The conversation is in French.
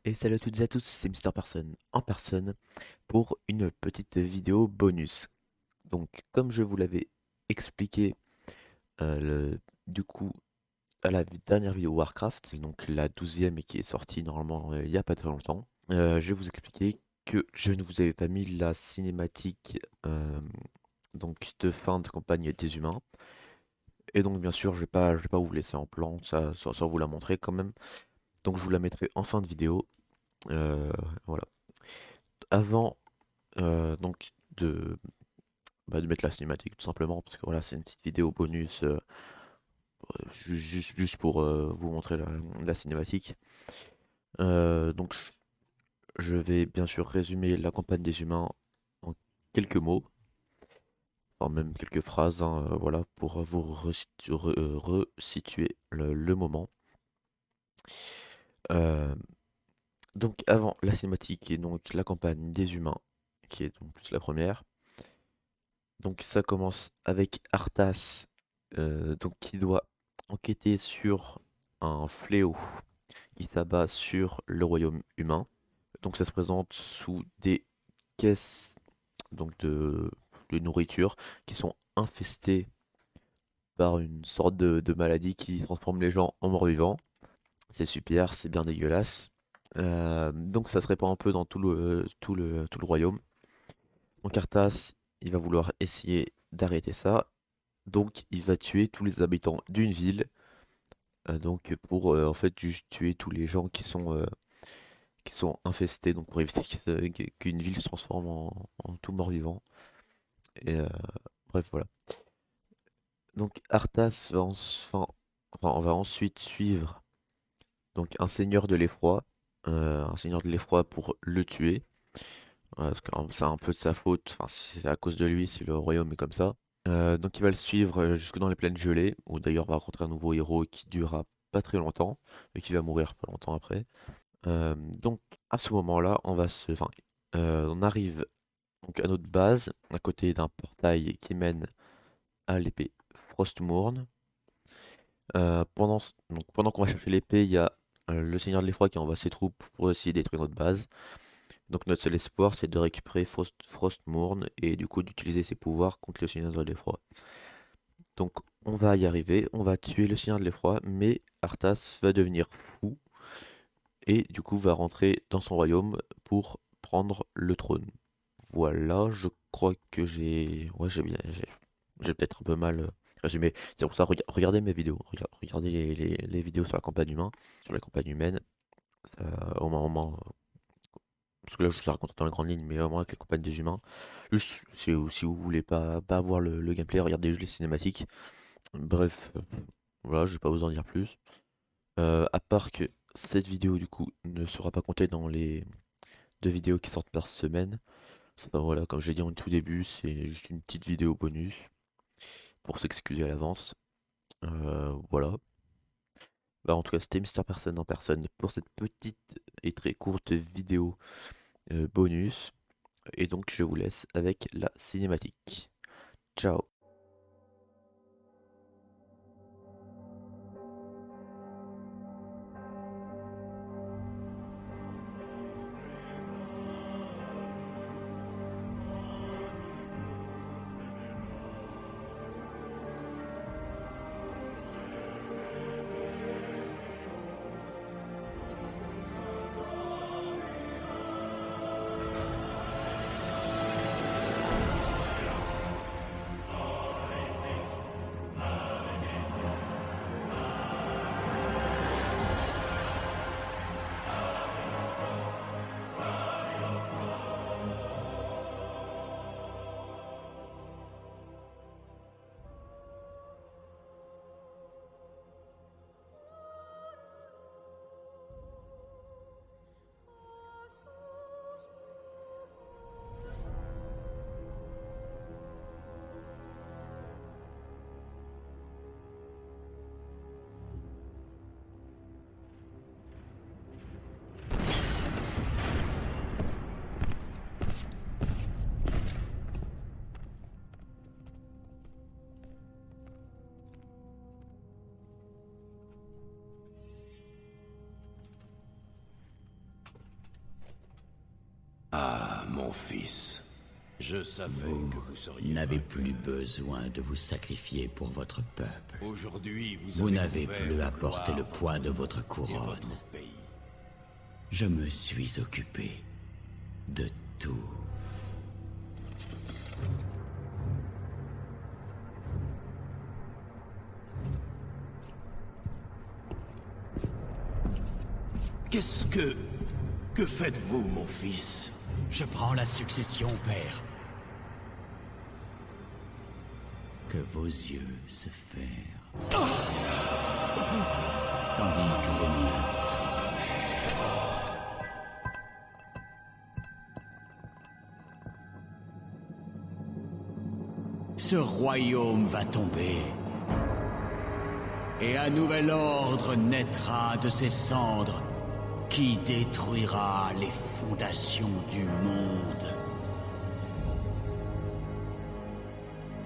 Et salut à toutes et à tous, c'est Mister Person en personne pour une petite vidéo bonus. Donc, comme je vous l'avais expliqué du coup à la dernière vidéo Warcraft, donc la 12e et qui est sortie normalement il y a pas très longtemps, je vais vous expliquer que je ne vous avais pas mis la cinématique donc de fin de campagne des humains. Et donc bien sûr je vais pas vous laisser en plan, sans vous la montrer quand même. Donc je vous la mettrai en fin de vidéo. Voilà. Avant donc de mettre la cinématique tout simplement parce que voilà c'est une petite vidéo bonus juste pour vous montrer la cinématique. Donc je vais bien sûr résumer la campagne des humains en quelques mots, enfin même quelques phrases, hein, voilà, pour vous resituer le moment. Euh, donc avant la cinématique et donc la campagne des humains, qui est donc plus la première. Donc ça commence avec Arthas, donc qui doit enquêter sur un fléau qui s'abat sur le royaume humain. Donc ça se présente sous des caisses donc de nourriture qui sont infestées par une sorte de maladie qui transforme les gens en morts-vivants. C'est super, c'est bien dégueulasse. Donc ça se répand un peu dans tout le royaume. Donc Arthas, il va vouloir essayer d'arrêter ça. Donc il va tuer tous les habitants d'une ville. Donc pour en fait juste tuer tous les gens qui sont infestés. Donc pour éviter qu'une ville se transforme en tout mort-vivant. Et bref voilà. Donc Arthas va enfin, on va ensuite suivre donc un seigneur de l'effroi. Un seigneur de l'effroi pour le tuer. Parce que c'est un peu de sa faute. Enfin c'est à cause de lui si le royaume est comme ça. Donc il va le suivre jusque dans les plaines gelées, où d'ailleurs on va rencontrer un nouveau héros qui durera pas très longtemps, et qui va mourir pas longtemps après. Donc à ce moment-là, on arrive donc à notre base, à côté d'un portail qui mène à l'épée Frostmourne. Donc pendant qu'on va chercher l'épée, il y a le Seigneur de l'Effroi qui envoie ses troupes pour essayer de détruire notre base. Donc notre seul espoir, c'est de récupérer Frostmourne et du coup d'utiliser ses pouvoirs contre le Seigneur de l'Effroi. Donc on va y arriver, on va tuer le Seigneur de l'Effroi, mais Arthas va devenir fou et du coup va rentrer dans son royaume pour prendre le trône. Voilà, je crois que j'ai peut-être un peu mal résumé. C'est pour ça, regardez mes vidéos, regardez les vidéos sur la campagne humaine, sur la campagne humaine, au moment, parce que là je vous raconte dans les grandes lignes, mais vraiment avec les campagnes des humains. Juste si vous voulez pas voir le gameplay, regardez juste les cinématiques. Bref, voilà, je vais pas vous en dire plus. À part que cette vidéo du coup ne sera pas comptée dans les deux vidéos qui sortent par semaine. Enfin, voilà, comme j'ai dit en tout début, c'est juste une petite vidéo bonus pour s'excuser à l'avance. Voilà. Bah, en tout cas, c'était Mister Person en personne pour cette petite et très courte vidéo bonus. Et donc, je vous laisse avec la cinématique. Ciao. mon fils. Je savais que vous seriez N'avez vainqueur. plus besoin de vous sacrifier pour votre peuple. Aujourd'hui, Vous avez n'avez couvert plus de à porter le gloire poids de votre et couronne. votre pays. Je me suis occupé de tout. Qu'est-ce que... Que faites-vous, mon fils? Je prends la succession, père. Que vos yeux se ferment. Tandis que les miens s'ouvrent. Ce royaume va tomber. Et un nouvel ordre naîtra de ses cendres qui détruira les fondations du monde.